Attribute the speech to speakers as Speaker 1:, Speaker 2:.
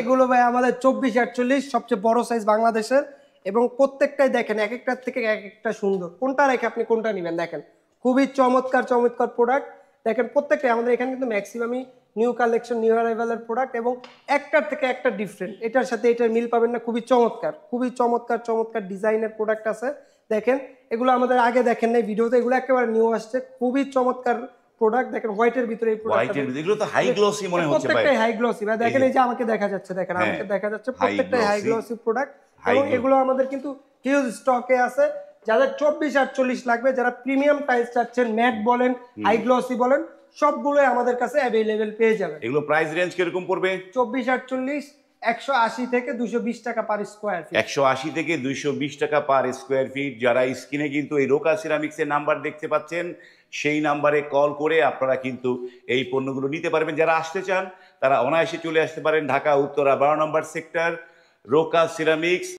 Speaker 1: এগুলো ভাই আমাদের 24-48 সবচেয়ে বড় সাইজ বাংলাদেশের, এবং প্রত্যেকটাই দেখেন এক একটার থেকে এক একটা সুন্দর। কোনটা রেখে আপনি কোনটা নেবেন দেখেন, খুবই চমৎকার চমৎকার প্রোডাক্ট। দেখেন প্রত্যেকটাই আমাদের এখানে কিন্তু ম্যাক্সিমামই নিউ কালেকশন, নিউ অ্যারাইভালের প্রোডাক্ট, এবং একটার থেকে একটা ডিফারেন্ট, এটার সাথে এটার মিল পাবেন না। খুবই চমৎকার, খুবই চমৎকার চমৎকার ডিজাইনের প্রোডাক্ট আছে। দেখেন এগুলো আমাদের আগে দেখেন নাই ভিডিওতে, এগুলো একেবারে নিউ আসছে, খুবই চমৎকার প্রোডাক্ট। দেখেন হোয়াইটের ভিতরে এই প্রোডাক্টটা,
Speaker 2: এগুলো তো হাই গ্লসি মনে হচ্ছে ভাই।
Speaker 1: প্রত্যেকটাই হাই গ্লসি ভাই। দেখেন এই যে আমাকে দেখা যাচ্ছে, দেখেন আমাকে দেখা যাচ্ছে, প্রত্যেকটাই হাই গ্লসি প্রোডাক্ট। এবং এগুলো আমাদের কিন্তু হিউজ স্টকে আছে। যাদের 24-48 লাগবে, যারা প্রিমিয়াম টাইলস চাচ্ছেন, ম্যাট বলেন, হাই গ্লসি বলেন, সবগুলোই আমাদের কাছে অ্যাভেলেবেল পেয়ে যাবেন।
Speaker 2: এগুলো প্রাইস রেঞ্জ কিরকম পড়বে?
Speaker 1: 24-48 180 থেকে 220 টাকা পার স্কোয়ার ফিট।
Speaker 2: 180 থেকে 220 টাকা পার স্কোয়ার ফিট। যারা স্ক্রিনে কিন্তু এই রোকা সিরামিক্সের নাম্বার দেখতে পাচ্ছেন, সেই নাম্বারে কল করে আপনারা কিন্তু এই পণ্যগুলো নিতে পারবেন। যারা আসতে চান তারা অনায়াসে চলে আসতে পারেন ঢাকা উত্তরা 12 নম্বর সেক্টর, রোকা সিরামিক্স।